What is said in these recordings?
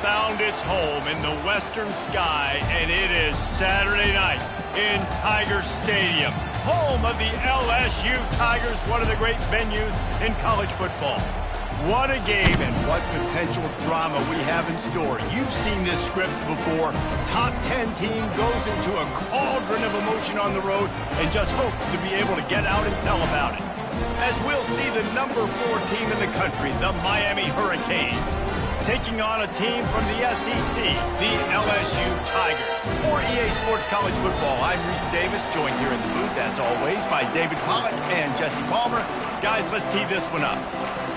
found its home in the western sky, and it is Saturday night in Tiger Stadium, home of the LSU Tigers, one of the great venues in college football. What a game and what potential drama we have in store. You've seen this script before. Top 10 team goes into a cauldron of emotion on the road and just hopes to be able to get out and tell about it. As we'll see the number 4 team in the country, the Miami Hurricanes, taking on a team from the SEC, the LSU Tigers. For EA Sports College Football, I'm Reese Davis, joined here in the booth, as always, by David Pollack and Jesse Palmer. Guys, let's tee this one up.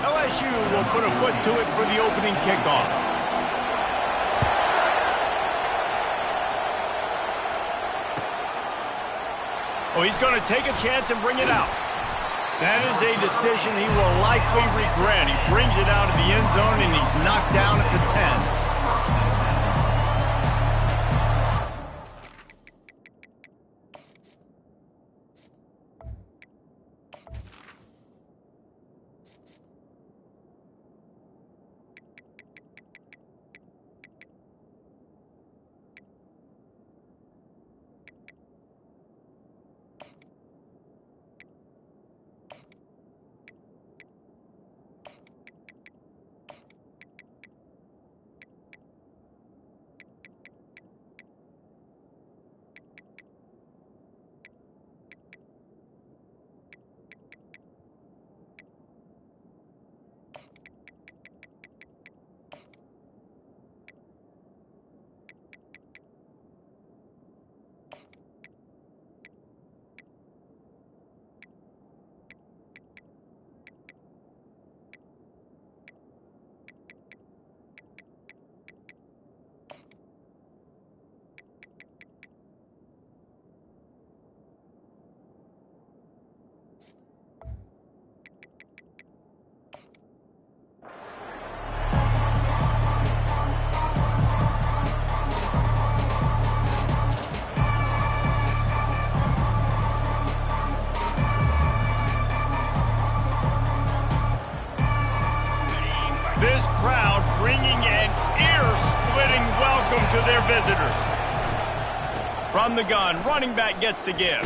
LSU will put a foot to it for the opening kickoff. Oh, he's going to take a chance and bring it out. That is a decision he will likely regret. He brings it out of the end zone, and he's knocked down at the 10. This crowd bringing an ear-splitting welcome to their visitors. From the gun, running back gets to give.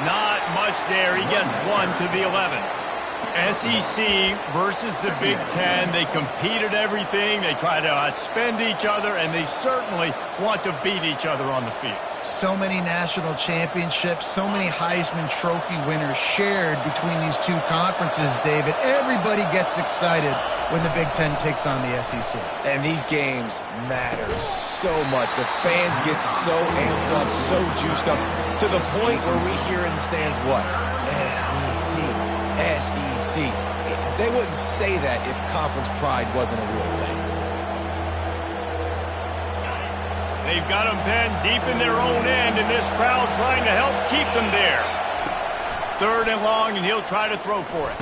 Not much there. He gets 1 to the 11. SEC versus the Big Ten. They compete at everything. They try to outspend each other, and they certainly want to beat each other on the field. So many national championships, so many Heisman Trophy winners shared between these two conferences, David. Everybody gets excited when the Big Ten takes on the SEC. And these games matter so much. The fans get so amped up, so juiced up, to the point where we hear in the stands, what? SEC, SEC. They wouldn't say that if conference pride wasn't a real thing. They've got them pinned deep in their own end, and this crowd trying to help keep them there. 3rd and long, and he'll try to throw for it.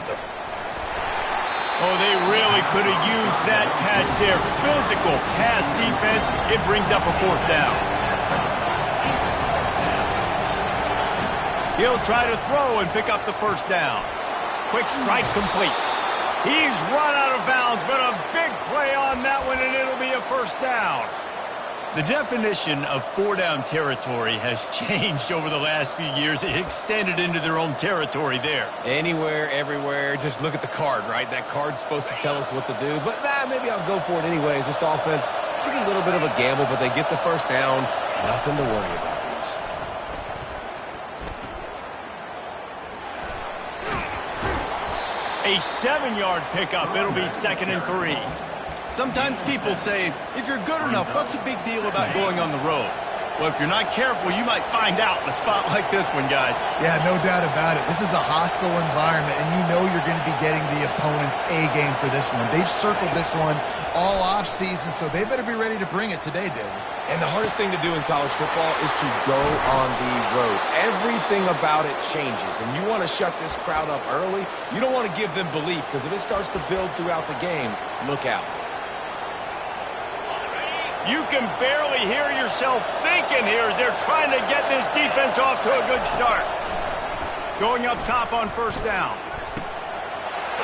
Oh, they really could have used that catch there. Physical pass defense. It brings up a 4th down. He'll try to throw and pick up the 1st down. Quick strike complete. He's run out of bounds, but a big play on that one, and it'll be a 1st down. The definition of 4-down territory has changed over the last few years. It extended into their own territory there. Anywhere, everywhere, just look at the card, right? That card's supposed to tell us what to do, but maybe I'll go for it anyways. This offense took a little bit of a gamble, but they get the 1st down. Nothing to worry about, Reese. A 7-yard pickup. It'll be 2nd and 3. Sometimes people say, if you're good enough, what's the big deal about going on the road? Well, if you're not careful, you might find out in a spot like this one, guys. Yeah, no doubt about it. This is a hostile environment, and you know you're going to be getting the opponent's A-game for this one. They've circled this one all off-season, so they better be ready to bring it today, David. And the hardest thing to do in college football is to go on the road. Everything about it changes, and you want to shut this crowd up early. You don't want to give them belief, because if it starts to build throughout the game, look out. You can barely hear yourself thinking here as they're trying to get this defense off to a good start. Going up top on 1st down.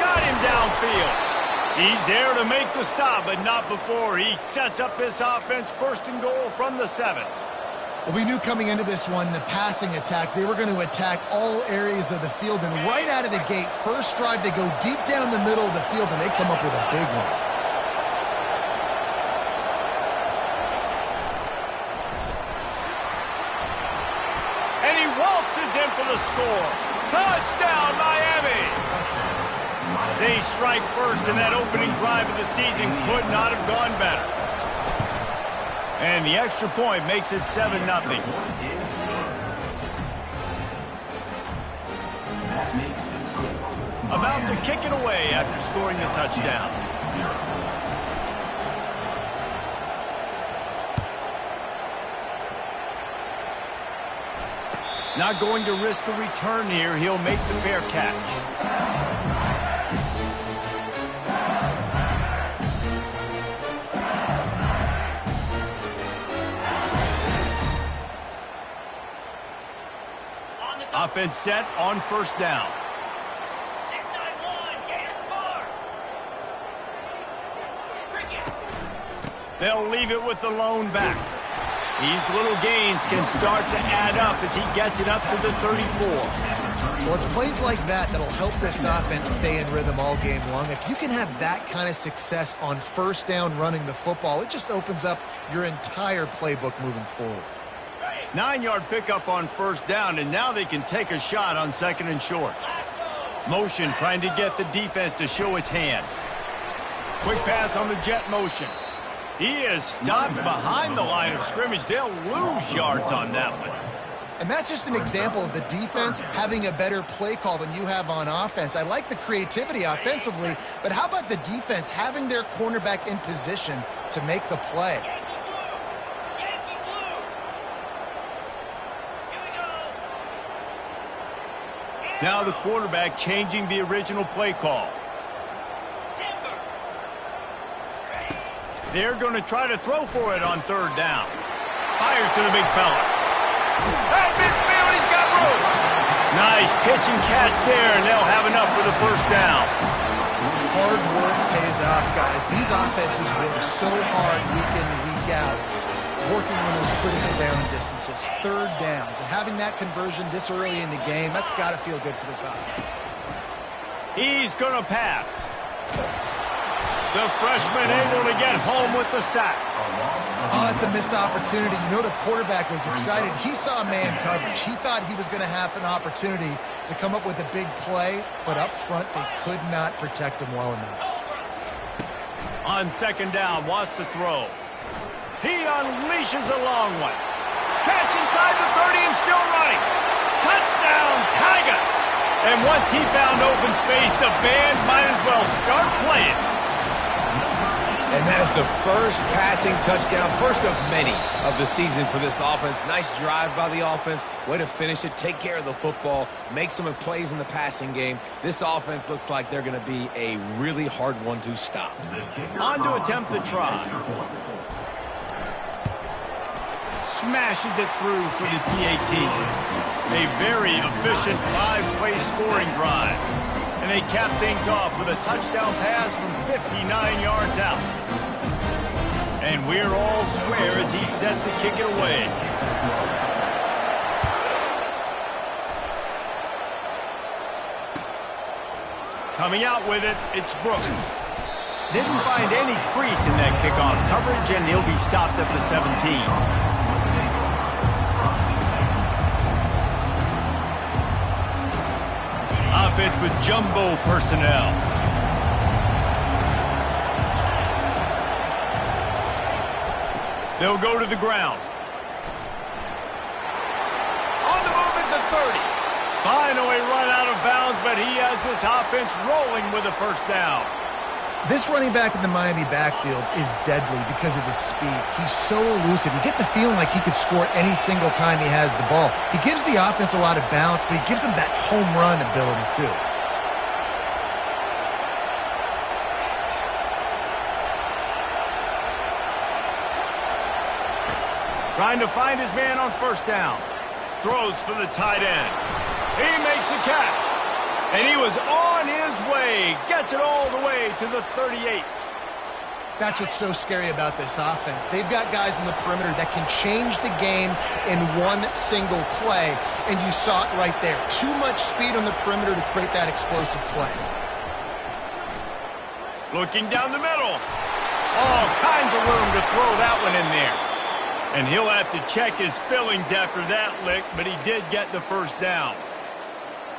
Got him downfield. He's there to make the stop, but not before he sets up this offense 1st and goal from the 7. Well, we knew coming into this one, the passing attack, they were going to attack all areas of the field. And right out of the gate, first drive, they go deep down the middle of the field, and they come up with a big one. And he waltzes in for the score. Touchdown, Miami! They strike first, and that opening drive of the season could not have gone better. And the extra point makes it 7-0. About to kick it away after scoring the touchdown. Not going to risk a return here. He'll make the fair catch. Offense set on 1st down. 6-9-1, Gator score. They'll leave it with the lone back. These little gains can start to add up as he gets it up to the 34. Well, it's plays like that that'll help this offense stay in rhythm all game long. If you can have that kind of success on 1st down running the football, it just opens up your entire playbook moving forward. 9-yard pickup on 1st down, and now they can take a shot on 2nd and short. Motion trying to get the defense to show his hand. Quick pass on the jet motion. He is stopped behind the line of scrimmage. They'll lose yards on that one. And that's just an example of the defense having a better play call than you have on offense. I like the creativity offensively, but how about the defense having their cornerback in position to make the play? Now the quarterback changing the original play call. They're going to try to throw for it on 3rd down. Fires to the big fella. At midfield, he's got room. Nice pitch and catch there, and they'll have enough for the 1st down. Hard work pays off, guys. These offenses work so hard week in and week out, working on those critical down distances, 3rd downs, and having that conversion this early in the game, that's got to feel good for this offense. He's going to pass. The freshman able to get home with the sack. Oh, that's a missed opportunity. You know the quarterback was excited. He saw man coverage. He thought he was going to have an opportunity to come up with a big play, but up front they could not protect him well enough. On 2nd down, wants to throw. He unleashes a long one. Catch inside the 30 and still running. Touchdown, Tigers! And once he found open space, the band might as well start playing. And that is the first passing touchdown, first of many of the season for this offense. Nice drive by the offense. Way to finish it, take care of the football, make some plays in the passing game. This offense looks like they're going to be a really hard one to stop. On to attempt the try. Smashes it through for the PAT. A very efficient 5-play scoring drive. And they cap things off with a touchdown pass from 59 yards out. And we're all square as he's set to kick it away. Coming out with it, it's Brooks. Didn't find any crease in that kickoff coverage, and he'll be stopped at the 17. Offense with jumbo personnel. They'll go to the ground. On the move at the 30. Finally run out of bounds, but he has this offense rolling with a 1st down. This running back in the Miami backfield is deadly because of his speed. He's so elusive. You get the feeling like he could score any single time he has the ball. He gives the offense a lot of balance, but he gives them that home run ability too. Trying to find his man on 1st down. Throws for the tight end. He makes a catch. And he was on his way. Gets it all the way to the 38. That's what's so scary about this offense. They've got guys in the perimeter that can change the game in one single play, and you saw it right there. Too much speed on the perimeter to create that explosive play. Looking down the middle. All kinds of room to throw that one in there. And he'll have to check his feelings after that lick, but he did get the first down.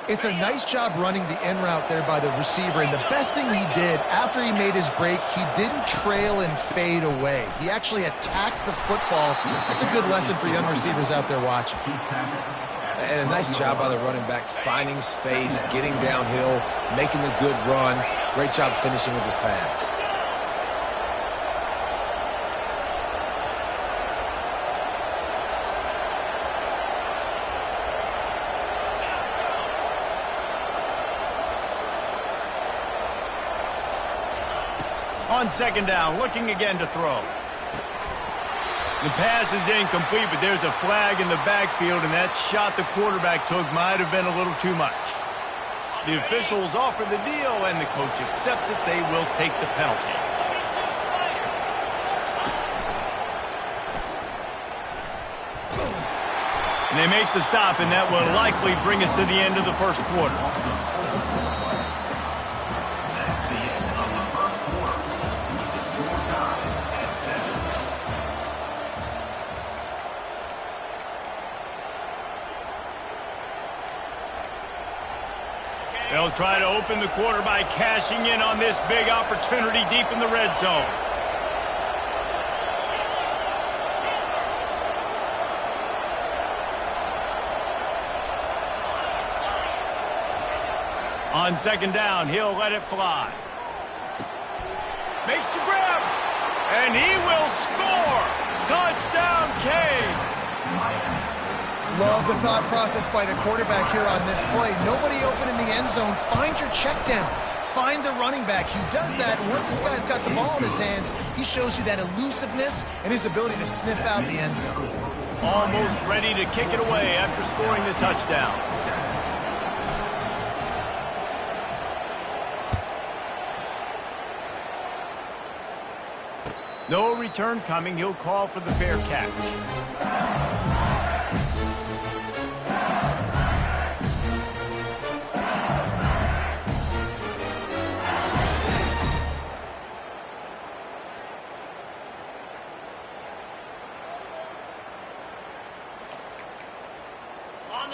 It's a nice job running the in route there by the receiver, and the best thing he did after he made his break, he didn't trail and fade away. He actually attacked the football. That's a good lesson for young receivers out there watching. And a nice job by the running back, finding space, getting downhill, making a good run. Great job finishing with his pads. On second down, looking again to throw. The pass is incomplete, but there's a flag in the backfield, and that shot the quarterback took might have been a little too much. The officials offer the deal, and the coach accepts it. They will take the penalty. And they make the stop, and that will likely bring us to the end of the first quarter. They'll try to open the quarter by cashing in on this big opportunity deep in the red zone. On second down, he'll let it fly. Makes the grab, and he will score. Touchdown, Canes. Love the thought process by the quarterback here on this play. Nobody open in the end zone. Find your check down. Find the running back. He does that, and once this guy's got the ball in his hands, he shows you that elusiveness and his ability to sniff out the end zone. Almost ready to kick it away after scoring the touchdown. No return coming. He'll call for the fair catch.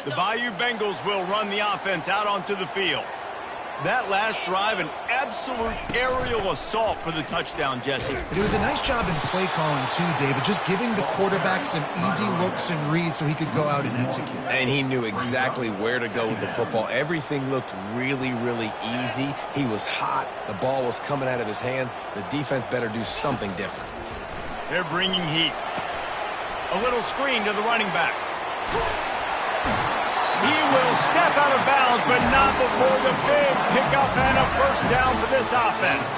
The Bayou Bengals will run the offense out onto the field. That last drive, an absolute aerial assault for the touchdown, Jesse. But it was a nice job in play calling, too, David, just giving the quarterback some easy looks and reads so he could go out and execute. And he knew exactly where to go with the football. Everything looked really, really easy. He was hot. The ball was coming out of his hands. The defense better do something different. They're bringing heat. A little screen to the running back. He will step out of bounds, but not before the big pickup and a first down for this offense.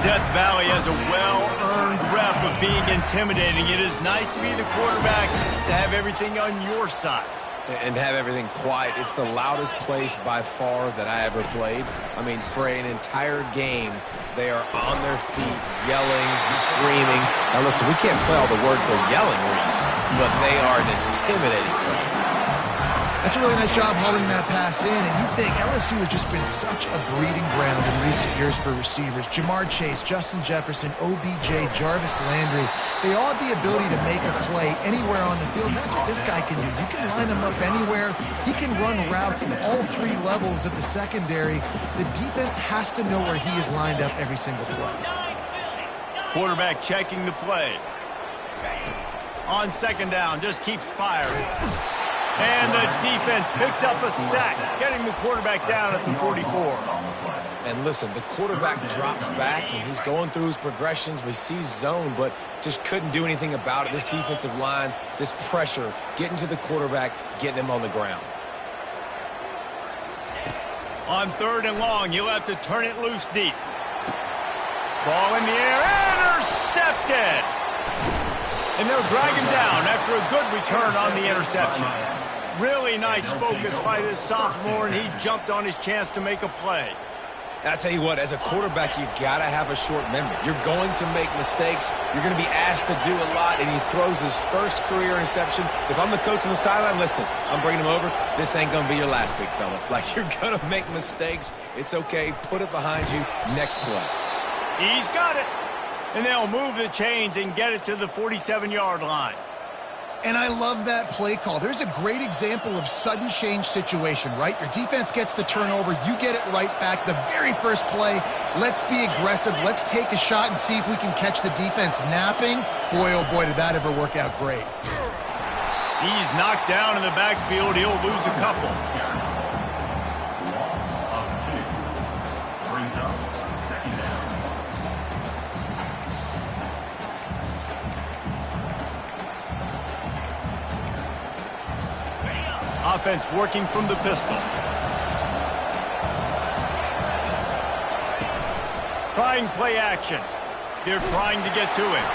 Death Valley has a well-earned rep of being intimidating. It is nice to be the quarterback, to have everything on your side. And have everything quiet. It's the loudest place by far that I ever played. I mean, for an entire game, they are on their feet, yelling, screaming. Now listen, we can't play all the words they're yelling, Reese, but they are an intimidating play. That's a really nice job hauling that pass in, and you think LSU has just been such a breeding ground in recent years for receivers. Jamar Chase, Justin Jefferson, OBJ, Jarvis Landry, they all have the ability to make a play anywhere on the field, and that's what this guy can do. You can line him up anywhere. He can run routes at all three levels of the secondary. The defense has to know where he is lined up every single play. Quarterback checking the play. On second down, just keeps firing. And the defense picks up a sack, getting the quarterback down at the 44. And listen, the quarterback drops back, and he's going through his progressions. We see zone, but just couldn't do anything about it. This defensive line, this pressure, getting to the quarterback, getting him on the ground. On third and long, he'll have to turn it loose deep. Ball in the air, intercepted! And they'll drag him down after a good return on the interception. Really nice focus by this sophomore, and he jumped on his chance to make a play. I tell you what, as a quarterback, you got to have a short memory. You're going to make mistakes. You're going to be asked to do a lot, and he throws his first career interception. If I'm the coach on the sideline, listen, I'm bringing him over. This ain't going to be your last, big fella. Like, you're going to make mistakes. It's okay. Put it behind you. Next play. He's got it. And they'll move the chains and get it to the 47-yard line. And I love that play call. There's a great example of sudden change situation, right? Your defense gets the turnover. You get it right back. The very first play, let's be aggressive. Let's take a shot and see if we can catch the defense napping. Boy, oh boy, did that ever work out great. He's knocked down in the backfield. He'll lose a couple. Offense working from the pistol. Trying play action. They're trying to get to him.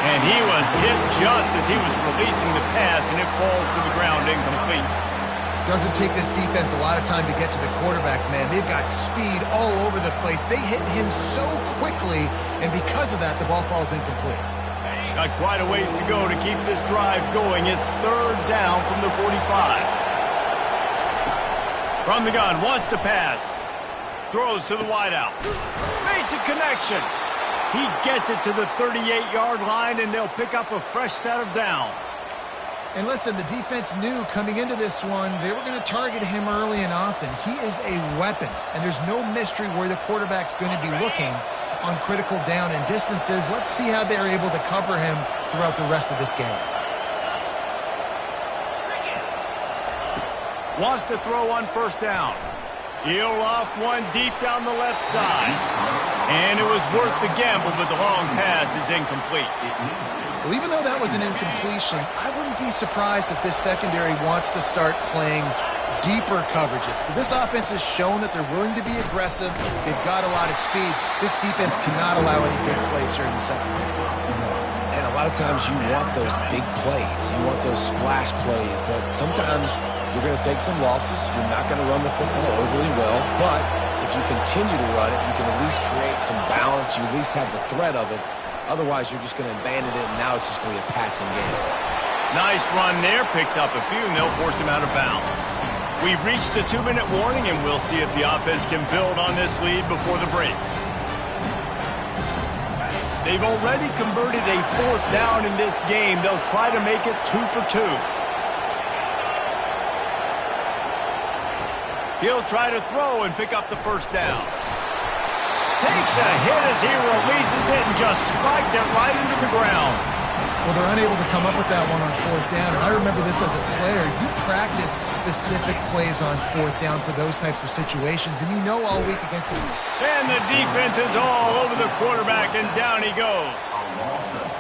And he was hit just as he was releasing the pass, and it falls to the ground incomplete. Doesn't take this defense a lot of time to get to the quarterback, man. They've got speed all over the place. They hit him so quickly, and because of that, the ball falls incomplete. Got quite a ways to go to keep this drive going. It's third down from the 45. From the gun, wants to pass. Throws to the wideout. Makes a connection. He gets it to the 38-yard line, and they'll pick up a fresh set of downs. And listen, the defense knew coming into this one, they were going to target him early and often. He is a weapon, and there's no mystery where the quarterback's going to be looking on critical down and distances. Let's see how they're able to cover him throughout the rest of this game. Wants to throw on first down. He'll off one deep down the left side. And it was worth the gamble, but the long pass is incomplete. Well, even though that was an incompletion, I wouldn't be surprised if this secondary wants to start playing deeper coverages, because this offense has shown that they're willing to be aggressive. They've got a lot of speed. This defense cannot allow any big plays here in the second half. And a lot of times you want those big plays. You want those splash plays, but sometimes you're going to take some losses. You're not going to run the football overly well, but if you continue to run it, you can at least create some balance. You at least have the threat of it. Otherwise, you're just going to abandon it, and now it's just going to be a passing game. Nice run there. Picks up a few, and they'll force him out of bounds. We've reached the 2-minute warning, and we'll see if the offense can build on this lead before the break. They've already converted a fourth down in this game. They'll try to make it 2 for 2. He'll try to throw and pick up the first down. Takes a hit as he releases it and just spiked it right into the ground. Well, they're unable to come up with that one on fourth down, and I remember this as a player. You practice specific plays on fourth down for those types of situations, and you know all week against this. And the defense is all over the quarterback, and down he goes.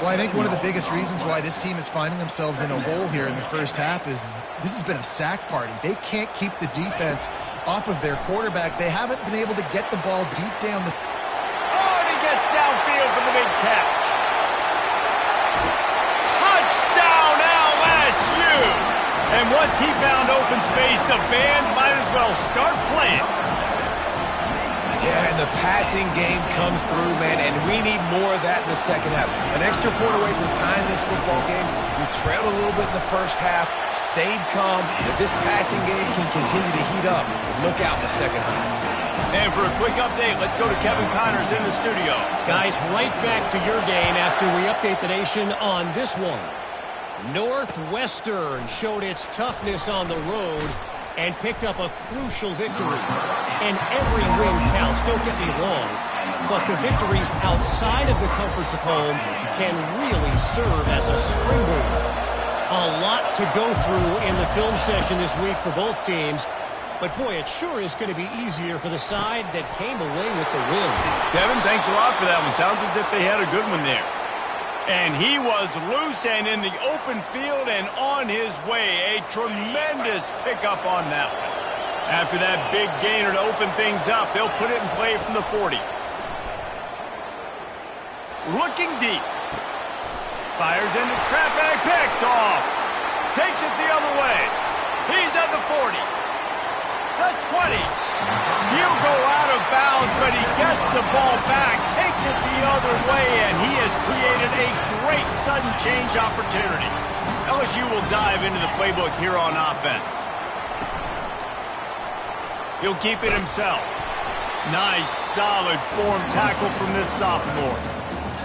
Well, I think one of the biggest reasons why this team is finding themselves in a hole here in the first half is this has been a sack party. They can't keep the defense off of their quarterback. They haven't been able to get the ball deep down the... Oh, and he gets downfield for the big catch. Touchdown, LSU! And once he found open space, the band might as well start playing. Yeah, and the passing game comes through, man, and we need more of that in the second half. An extra point away from tying this football game. We trailed a little bit in the first half, stayed calm. If this passing game can continue to heat up, look out in the second half. And for a quick update, let's go to Kevin Connors in the studio. Guys, right back to your game after we update the nation on this one. Northwestern showed its toughness on the road and picked up a crucial victory. And every win counts, don't get me wrong, but the victories outside of the comforts of home can really serve as a springboard. A lot to go through in the film session this week for both teams, but boy, it sure is going to be easier for the side that came away with the win. Kevin, thanks a lot for that one. Sounds as if they had a good one there. And he was loose and in the open field and on his way. A tremendous pickup on that one. After that big gainer to open things up, they'll put it in play from the 40. Looking deep. Fires into traffic. Picked off. Takes it the other way. He's at the 40. The 20. He'll go out of bounds, but he gets the ball back, takes it the other way, and he has created a great sudden change opportunity. LSU will dive into the playbook here on offense. He'll keep it himself. Nice, solid form tackle from this sophomore.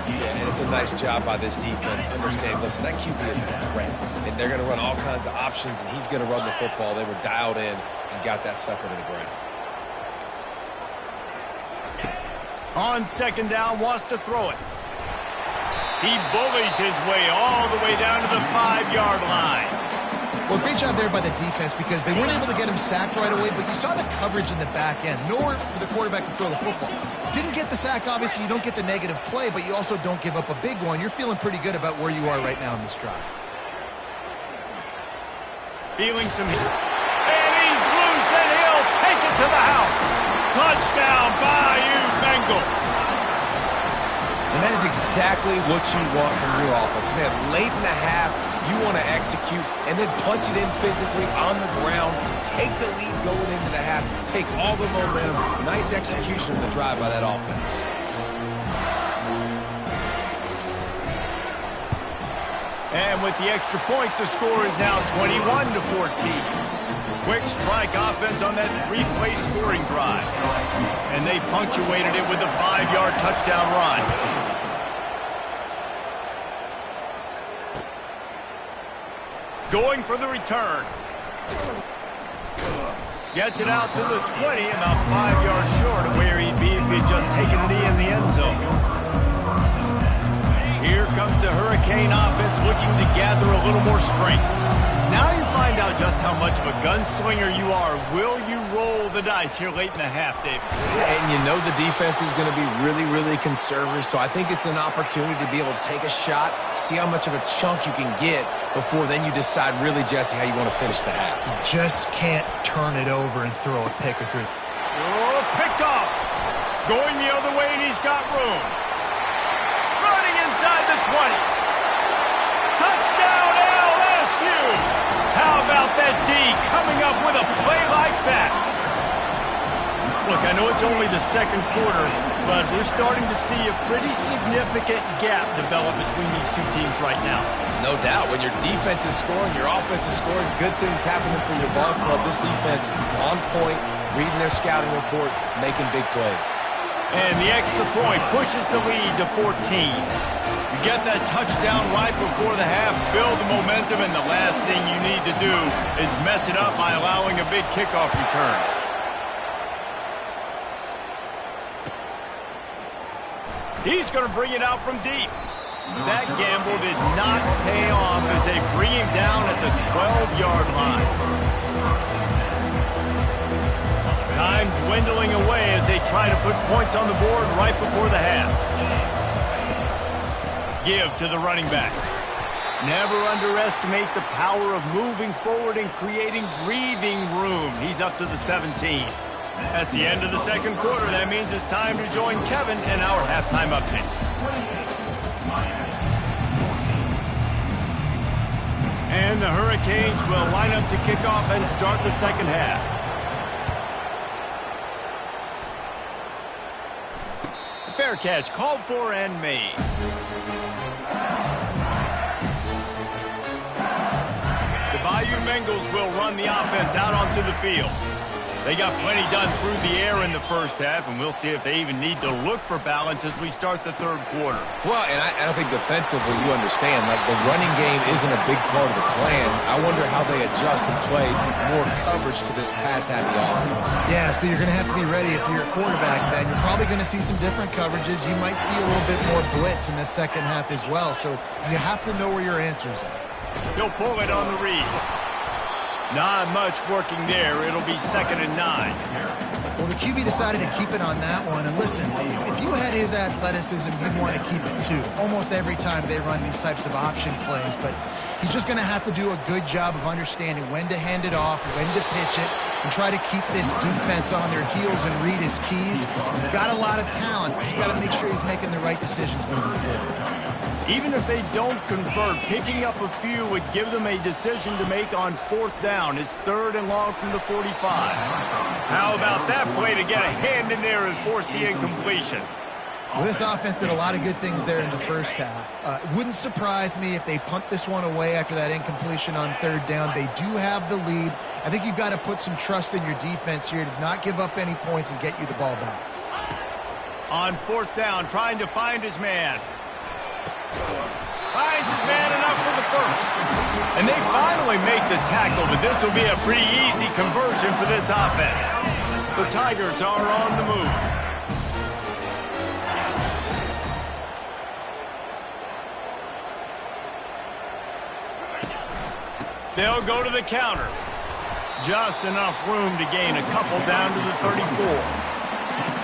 Yeah, and it's a nice job by this defense. Understand, listen, that QB is a threat, and they're going to run all kinds of options, and he's going to run the football. They were dialed in and got that sucker to the ground. On second down, wants to throw it. He bullies his way all the way down to the 5-yard line. Well, great job there by the defense because they weren't able to get him sacked right away, but you saw the coverage in the back end. Nowhere for the quarterback to throw the football. Didn't get the sack, obviously. You don't get the negative play, but you also don't give up a big one. You're feeling pretty good about where you are right now in this drive. Feeling some... And he's loose, and he'll take it to the house. Touchdown, Bayou Bengals. And that is exactly what you want from your offense. Man, late in the half, you want to execute and then punch it in physically on the ground, take the lead going into the half, take all the momentum. Nice execution of the drive by that offense. And with the extra point, the score is now 21-14. Quick strike offense on that replay scoring drive. And they punctuated it with a 5-yard touchdown run. Going for the return. Gets it out to the 20, about 5 yards short of where he'd be if he had just taken a knee in the end zone. Here comes the Hurricane offense looking to gather a little more strength. Now you find out just how much of a gunslinger you are. Will you roll the dice here late in the half, David? And you know the defense is going to be really, really conservative, so I think it's an opportunity to be able to take a shot, see how much of a chunk you can get before then you decide really, Jesse, how you want to finish the half. You just can't turn it over and throw a pick or three. Oh, picked off. Going the other way, and he's got room. Running inside the 20. Touchdown, LSU! How about that D coming up with a play like that? Look, I know it's only the second quarter, but we're starting to see a pretty significant gap develop between these two teams right now. No doubt. When your defense is scoring, your offense is scoring, good things happening for your ball club. This defense on point, reading their scouting report, making big plays. And the extra point pushes the lead to 14. You get that touchdown right before the half, build the momentum, and the last thing you need to do is mess it up by allowing a big kickoff return. He's going to bring it out from deep. That gamble did not pay off as they bring him down at the 12-yard line. Time dwindling away as they try to put points on the board right before the half. Give to the running back. Never underestimate the power of moving forward and creating breathing room. He's up to the 17. That's the end of the second quarter. That means it's time to join Kevin in our halftime update. And the Hurricanes will line up to kick off and start the second half. Fair catch called for and made. The Bayou Bengals will run the offense out onto the field. They got plenty done through the air in the first half, and we'll see if they even need to look for balance as we start the third quarter. Well, and I think defensively, you understand, like the running game isn't a big part of the plan. I wonder how they adjust and play more coverage to this pass-happy offense. Yeah, so you're going to have to be ready if you're a quarterback, Ben. You're probably going to see some different coverages. You might see a little bit more blitz in the second half as well, so you have to know where your answers are. He'll pull it on the read. Not much working there. It'll be 2nd and 9. Well, the QB decided to keep it on that one. And listen, if you had his athleticism, you'd want to keep it too. Almost every time they run these types of option plays. But he's just going to have to do a good job of understanding when to hand it off, when to pitch it, and try to keep this defense on their heels and read his keys. He's got a lot of talent. He's got to make sure he's making the right decisions moving forward. Even if they don't convert, picking up a few would give them a decision to make on 4th down. It's 3rd and long from the 45. How about that play to get a hand in there and force the incompletion? Well, this offense did a lot of good things there in the first half. It wouldn't surprise me if they punt this one away after that incompletion on 3rd down. They do have the lead. I think you've got to put some trust in your defense here to not give up any points and get you the ball back. On 4th down, trying to find his man. Finds his man enough for the first. And they finally make the tackle, but this will be a pretty easy conversion for this offense. The Tigers are on the move. They'll go to the counter. Just enough room to gain a couple down to the 34.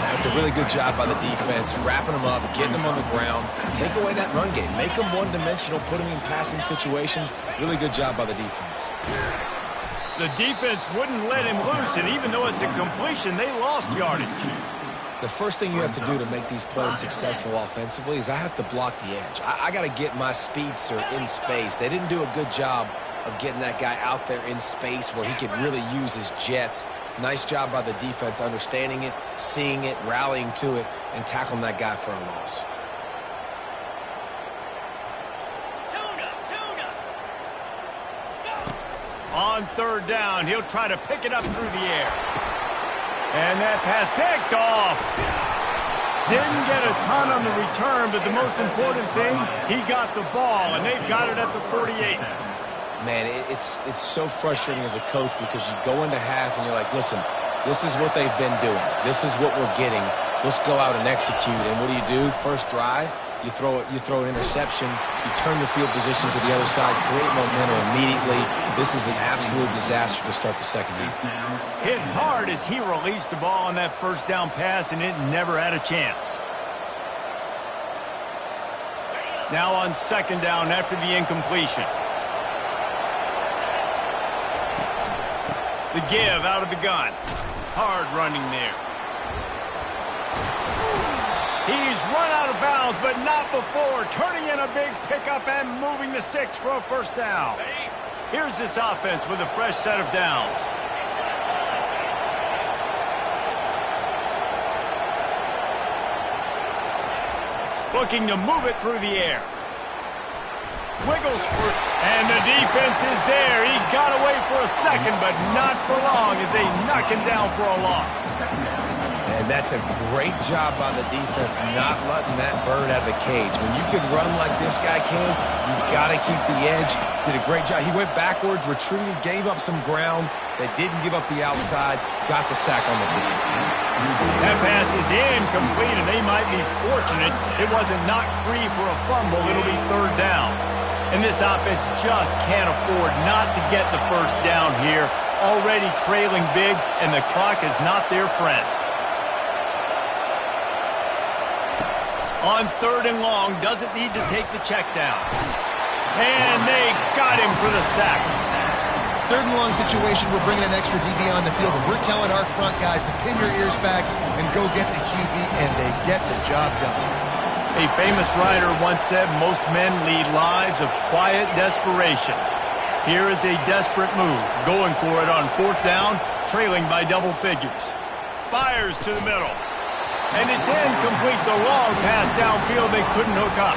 That's a really good job by the defense, wrapping them up, getting them on the ground. Take away that run game. Make them one-dimensional, put them in passing situations. Really good job by the defense. The defense wouldn't let him loose, and even though it's a completion, they lost yardage. The first thing you have to do to make these plays successful offensively is I have to block the edge. I got to get my speedster in space. They didn't do a good job of getting that guy out there in space where he could really use his jets. Nice job by the defense understanding it, seeing it, rallying to it, and tackling that guy for a loss. On 3rd down, he'll try to pick it up through the air. And that pass picked off. Didn't get a ton on the return, but the most important thing, he got the ball, and they've got it at the 48. Man, it's so frustrating as a coach because you go into half and you're like, listen, this is what they've been doing. This is what we're getting. Let's go out and execute. And what do? First drive, you throw an interception, you turn the field position to the other side, create momentum immediately. This is an absolute disaster to start the second half. Hit hard as he released the ball on that first down pass, and it never had a chance. Now on 2nd down after the incompletion. The give out of the gun. Hard running there. He's run out of bounds, but not before. Turning in a big pickup and moving the sticks for a 1st down. Here's this offense with a fresh set of downs. Looking to move it through the air. Wiggles for, and the defense is there. He got away for a second, but not for long as they knock him down for a loss. And that's a great job by the defense, not letting that bird out of the cage. When you can run like this guy can, you've got to keep the edge. Did a great job. He went backwards, retreated, gave up some ground. They didn't give up the outside, got the sack on the play. That pass is incomplete, and they might be fortunate it wasn't knocked free for a fumble. It'll be 3rd down. And this offense just can't afford not to get the 1st down here. Already trailing big, and the clock is not their friend. On 3rd and long, doesn't need to take the check down. And they got him for the sack. 3rd and long situation, we're bringing an extra DB on the field, and we're telling our front guys to pin your ears back and go get the QB, and they get the job done. A famous writer once said, most men lead lives of quiet desperation. Here is a desperate move, going for it on 4th down, trailing by double figures. Fires to the middle. And it's incomplete. The long pass downfield they couldn't hook up.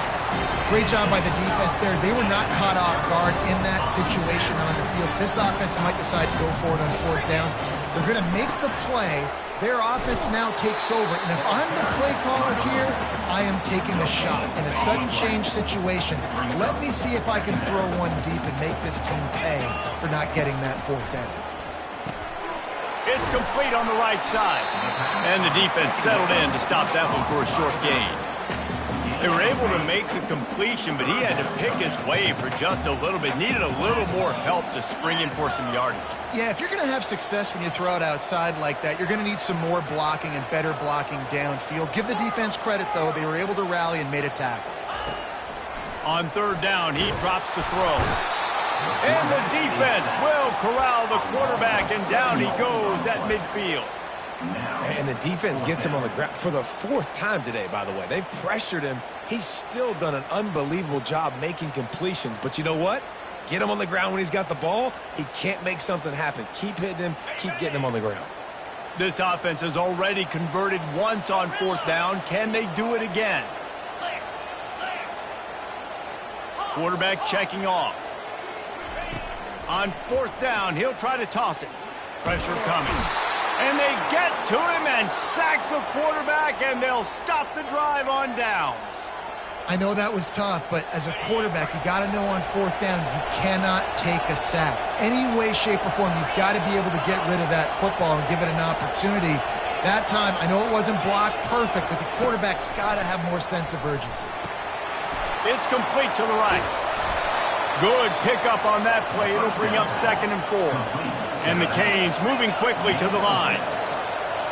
Great job by the defense there. They were not caught off guard in that situation on the field. This offense might decide to go for it on 4th down. They're going to make the play. Their offense now takes over. And if I'm the play caller here, I am taking a shot. In a sudden change situation, let me see if I can throw one deep and make this team pay for not getting that 4th down. It's complete on the right side. And the defense settled in to stop that one for a short gain. They were able to make the completion, but he had to pick his way for just a little bit. Needed a little more help to spring in for some yardage. Yeah, if you're going to have success when you throw it outside like that, you're going to need some more blocking and better blocking downfield. Give the defense credit, though. They were able to rally and made a tackle. On 3rd down, he drops the throw. And the defense will corral the quarterback, and down he goes at midfield. And the defense gets him on the ground for the 4th time today, by the way. They've pressured him, he's still done an unbelievable job making completions. But you know what? Get him on the ground when he's got the ball. He can't make something happen. Keep hitting him. Keep getting him on the ground. This offense has already converted once on 4th down. Can they do it again? Quarterback checking off. On 4th down, he'll try to toss it. Pressure coming. And they get to him and sack the quarterback, and they'll stop the drive on downs. I know that was tough, but as a quarterback, you got to know on 4th down, you cannot take a sack. Any way, shape, or form, you've got to be able to get rid of that football and give it an opportunity. That time, I know it wasn't blocked perfect, but the quarterback's got to have more sense of urgency. It's complete to the right. Good pickup on that play. It'll bring up 2nd and 4. And the Canes moving quickly to the line.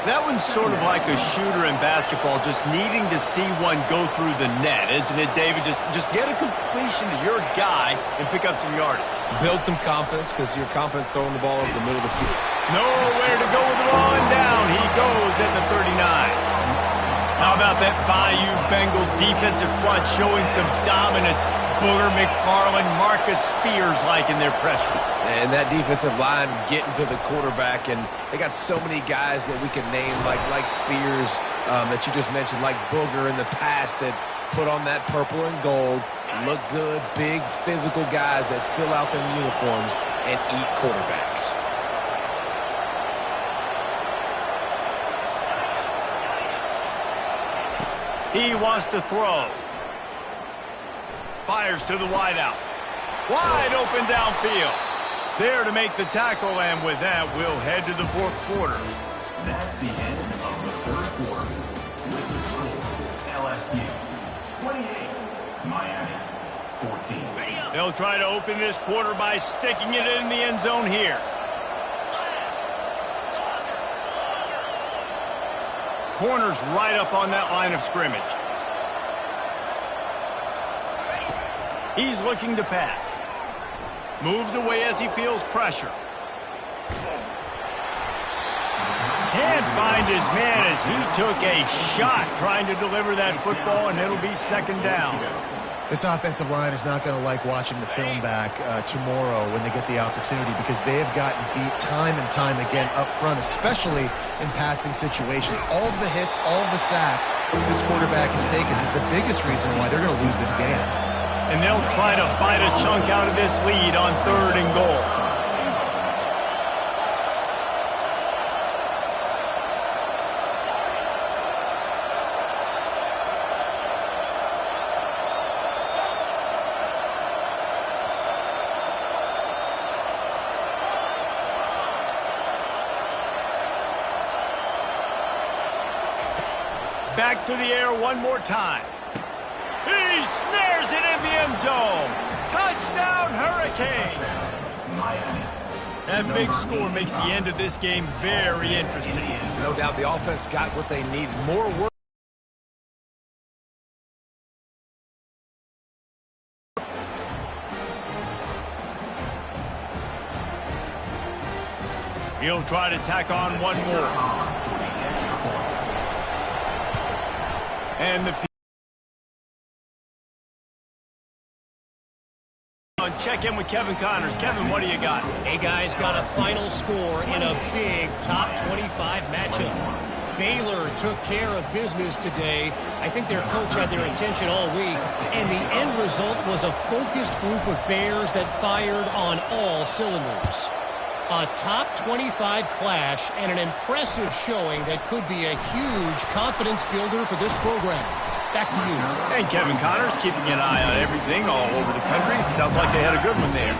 That one's sort of like a shooter in basketball, just needing to see one go through the net, isn't it, David? Just get a completion to your guy and pick up some yardage. Build some confidence, because your confidence throwing the ball over the middle of the field. Nowhere to go with the ball, and down he goes at the 39. How about that Bayou Bengal defensive front showing some dominance? Booger McFarland, Marcus Spears liking their pressure. And that defensive line getting to the quarterback, and they got so many guys that we can name, like Spears, that you just mentioned, like Booger in the past, that put on that purple and gold, look good, big, physical guys that fill out them uniforms and eat quarterbacks. He wants to throw. Fires to the wideout. Wide open downfield. There to make the tackle, and with that, we'll head to the 4th quarter. That's the end of the 3rd quarter. With the score, LSU 28, Miami 14. They'll try to open this quarter by sticking it in the end zone here. Corner's right up on that line of scrimmage. He's looking to pass. Moves away as he feels pressure. Can't find his man as he took a shot trying to deliver that football, and it'll be 2nd down. This offensive line is not going to like watching the film back tomorrow when they get the opportunity, because they have gotten beat time and time again up front, especially in passing situations. All of the hits, all of the sacks this quarterback has taken is the biggest reason why they're going to lose this game. And they'll try to bite a chunk out of this lead on 3rd and goal. Back to the air one more time. He snares it in the end zone. Touchdown, Hurricane. That big score makes the end of this game very interesting. No doubt the offense got what they needed. More work. He'll try to tack on one more. And the check in with Kevin Connors. Kevin, what do you got? Hey, guys, got a final score in a big top 25 matchup. Baylor took care of business today. I think their coach had their attention all week, and the end result was a focused group of Bears that fired on all cylinders. A top 25 clash and an impressive showing that could be a huge confidence builder for this program. Back to you. And Kevin Connors keeping an eye on everything all over the country. Sounds like they had a good one there.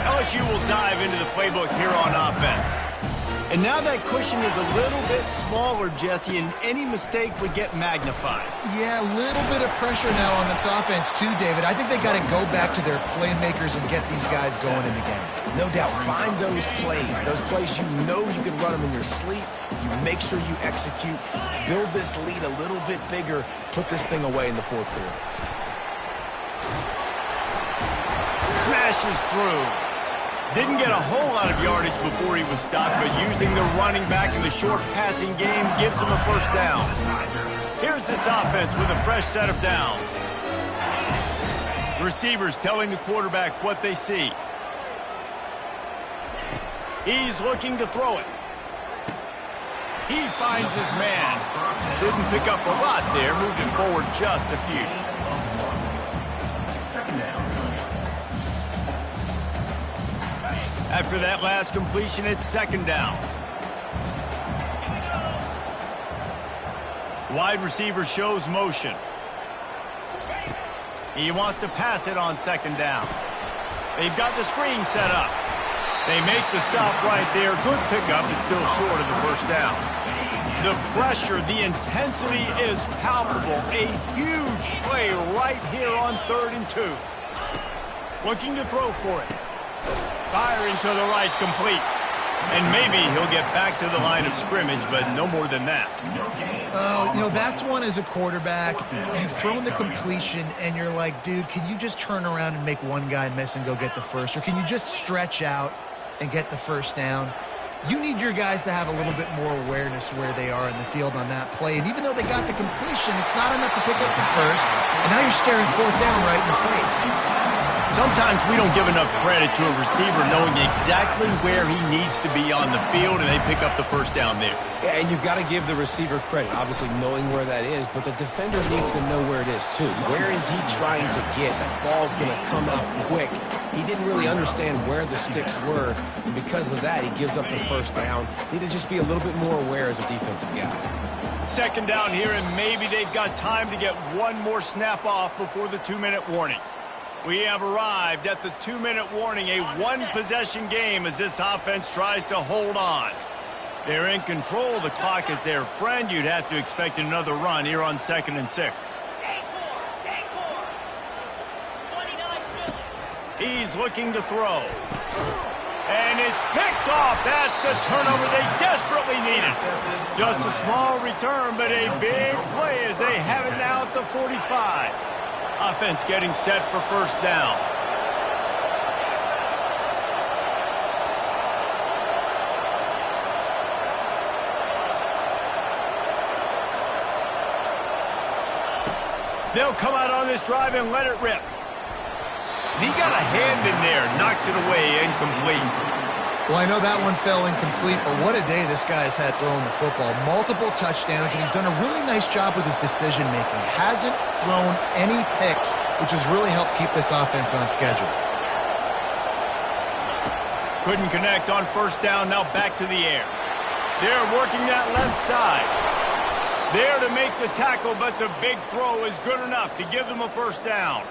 LSU will dive into the playbook here on offense. And now that cushion is a little bit smaller, Jesse, and any mistake would get magnified. Yeah, a little bit of pressure now on this offense too, David. I think they got to go back to their playmakers and get these guys going in the game. No doubt, find those plays you know you can run them in your sleep. You make sure you execute. Build this lead a little bit bigger. Put this thing away in the 4th quarter. Smashes through. Didn't get a whole lot of yardage before he was stopped, but using the running back in the short passing game gives him a 1st down. Here's this offense with a fresh set of downs. Receivers telling the quarterback what they see. He's looking to throw it. He finds his man. Didn't pick up a lot there, moved him forward just a few. After that last completion, it's second down. Wide receiver shows motion. He wants to pass it on second down. They've got the screen set up. They make the stop right there. Good pickup. It's still short of the first down. The pressure, the intensity is palpable. A huge play right here on 3rd and 2. Looking to throw for it. Firing to the right, complete. And maybe he'll get back to the line of scrimmage, but no more than that. You know, that's one as a quarterback. You've thrown the completion, and you're like, dude, can you just turn around and make one guy miss and go get the first? Or can you just stretch out and get the first down? You need your guys to have a little bit more awareness where they are in the field on that play. And even though they got the completion, it's not enough to pick up the first. And now you're staring 4th down right in the face. Sometimes we don't give enough credit to a receiver knowing exactly where he needs to be on the field, and they pick up the first down there. Yeah, and you've got to give the receiver credit, obviously knowing where that is, but the defender needs to know where it is too. Where is he trying to get? That ball's going to come out quick. He didn't really understand where the sticks were, and because of that, he gives up the first down. Need to just be a little bit more aware as a defensive guy. Second down here, and maybe they've got time to get one more snap off before the 2-minute warning. We have arrived at the 2-minute warning, a one-possession game as this offense tries to hold on. They're in control. The clock is their friend. You'd have to expect another run here on 2nd and 6. He's looking to throw. And it's picked off. That's the turnover they desperately needed. Just a small return, but a big play as they have it now at the 45. Offense getting set for first down. They'll come out on this drive and let it rip. And he got a hand in there, knocks it away, incomplete. Well, I know that one fell incomplete, but what a day this guy's had throwing the football. Multiple touchdowns, and he's done a really nice job with his decision-making. Hasn't thrown any picks, which has really helped keep this offense on schedule. Couldn't connect on first down, now back to the air. They're working that left side. There to make the tackle, but the big throw is good enough to give them a first down.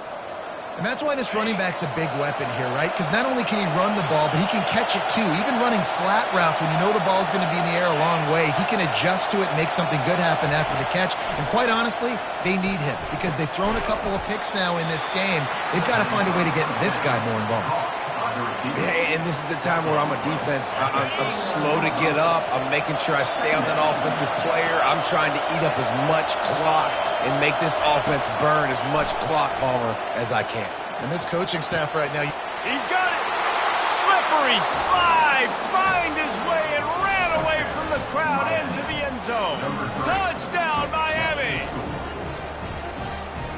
And that's why this running back's a big weapon here, right? Because not only can he run the ball, but he can catch it too. Even running flat routes when you know the ball's going to be in the air a long way, he can adjust to it and make something good happen after the catch. And quite honestly, they need him because they've thrown a couple of picks now in this game. They've got to find a way to get this guy more involved. Yeah, and this is the time where I'm a defense. I'm slow to get up. I'm making sure I stay on that offensive player. I'm trying to eat up as much clock and make this offense burn as much clock, Palmer, as I can. And this coaching staff right now... He's got it! Slippery slide! Find his way and ran away from the crowd into the end zone. Touchdown, Miami!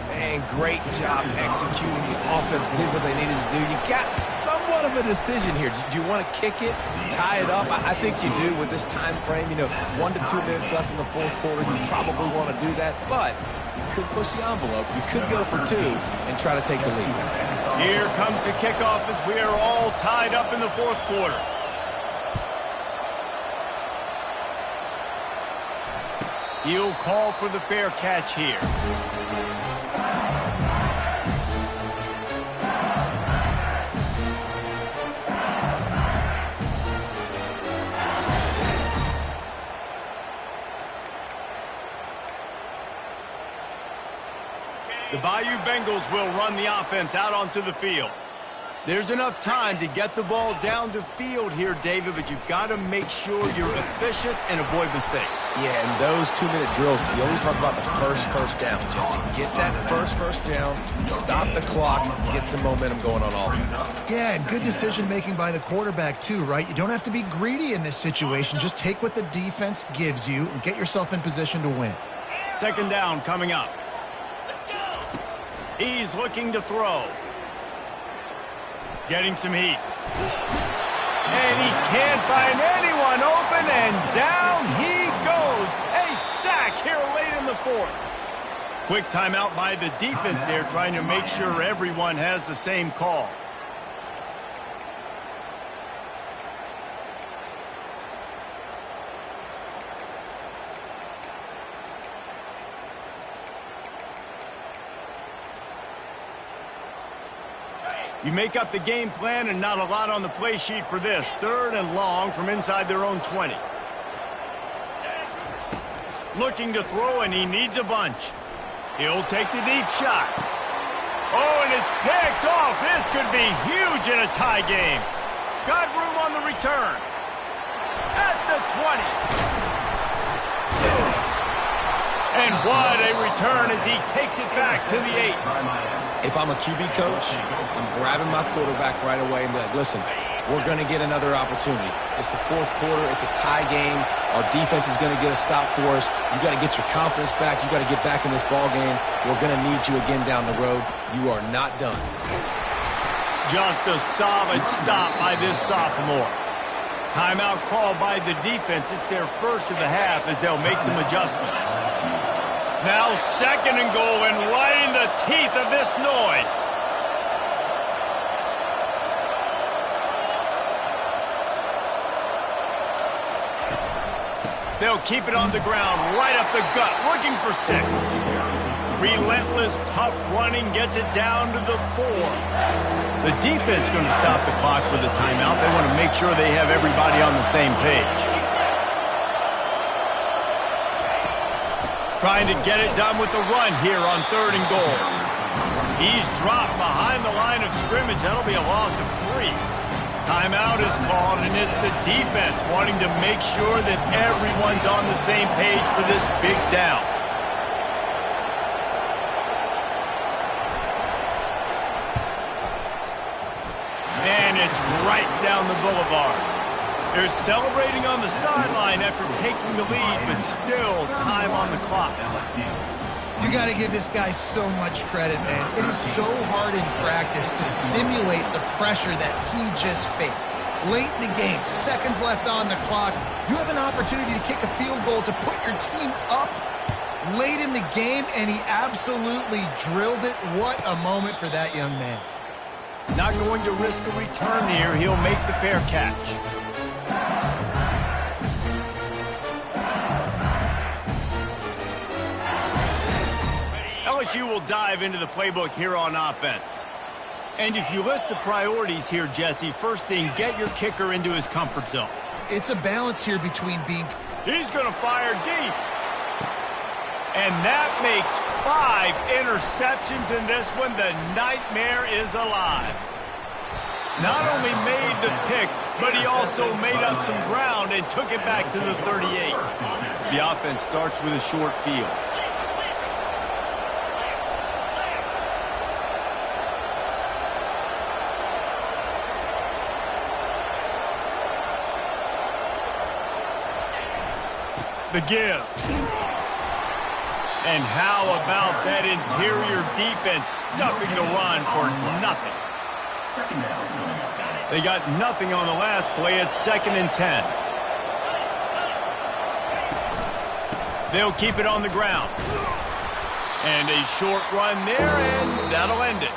Man, great job executing. The offense did what they needed to do. You got somewhat of a decision here. Do you want to kick it, tie it up? I think you do with this time frame. You know, 1 to 2 minutes left in the fourth quarter. You probably want to do that, but you could push the envelope. You could go for 2 and try to take the lead. Here comes the kickoff as we are all tied up in the fourth quarter. He'll call for the fair catch here. The Bayou Bengals will run the offense out onto the field. There's enough time to get the ball down the field here, David, but you've got to make sure you're efficient and avoid mistakes. Yeah, and those 2-minute drills, you always talk about the first down, Jesse. Get that first down, stop the clock, get some momentum going on offense. Yeah, and good decision-making by the quarterback, too, right? You don't have to be greedy in this situation. Just take what the defense gives you and get yourself in position to win. Second down coming up. He's looking to throw. Getting some heat. And he can't find anyone open, and down he goes. A sack here late in the fourth. Quick timeout by the defense there, trying to make sure everyone has the same call. You make up the game plan and not a lot on the play sheet for this. Third and long from inside their own 20. Looking to throw, and he needs a bunch. He'll take the deep shot. Oh, and it's picked off. This could be huge in a tie game. Got room on the return. At the 20. And what a return as he takes it back to the 8. If I'm a QB coach, I'm grabbing my quarterback right away and be like, listen, we're going to get another opportunity. It's the fourth quarter. It's a tie game. Our defense is going to get a stop for us. You got to get your confidence back. You got to get back in this ball game. We're going to need you again down the road. You are not done. Just a solid stop by this sophomore. Timeout call by the defense. It's their first of the half as they'll make some adjustments. Now second and goal, and right in the teeth of this noise. They'll keep it on the ground, right up the gut, looking for 6. Relentless, tough running gets it down to the 4. The defense going to stop the clock with a timeout. They want to make sure they have everybody on the same page. Trying to get it done with the run here on third and goal. He's dropped behind the line of scrimmage. That'll be a loss of 3. Timeout is called, and it's the defense wanting to make sure that everyone's on the same page for this big down. And it's right down the boulevard. They're celebrating on the sideline after taking the lead, but still time on the clock. You got to give this guy so much credit, man. It is so hard in practice to simulate the pressure that he just faced. Late in the game, seconds left on the clock, you have an opportunity to kick a field goal to put your team up late in the game, and he absolutely drilled it. What a moment for that young man. Not going to risk a return here. He'll make the fair catch. LSU will dive into the playbook here on offense. And if you list the priorities here, Jesse, first thing, get your kicker into his comfort zone. It's a balance here between being... He's going to fire deep. And that makes 5 interceptions in this one. The nightmare is alive. Not only made the pick, but he also made up some ground and took it back to the 38. The offense starts with a short field. The give. And how about that interior defense stuffing the run for nothing? They got nothing on the last play. It's 2nd and 10. They'll keep it on the ground. And a short run there, and that'll end it.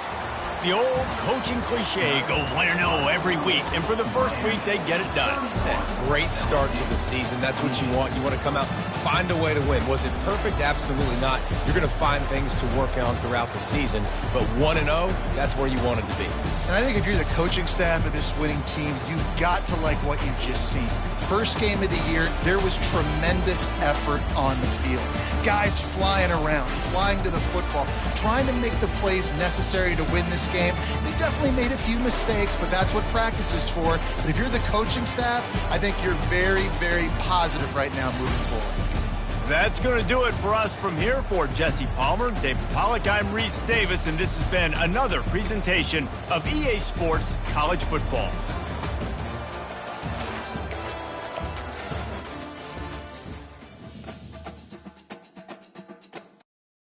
The old coaching cliche, go 1-0 every week. And for the first week, they get it done. Great start to the season. That's what you want. You want to come out, find a way to win. Was it perfect? Absolutely not. You're going to find things to work on throughout the season. But 1-0, that's where you wanted to be. And I think if you're the coaching staff of this winning team, you've got to like what you've just seen. First game of the year, there was tremendous effort on the field. Guys flying around, flying to the football, trying to make the plays necessary to win this game. They definitely made a few mistakes, but that's what practice is for. But if you're the coaching staff, I think you're very, very positive right now moving forward. That's going to do it for us from here. For Jesse Palmer, David Pollack, I'm Reese Davis, and this has been another presentation of EA Sports College Football.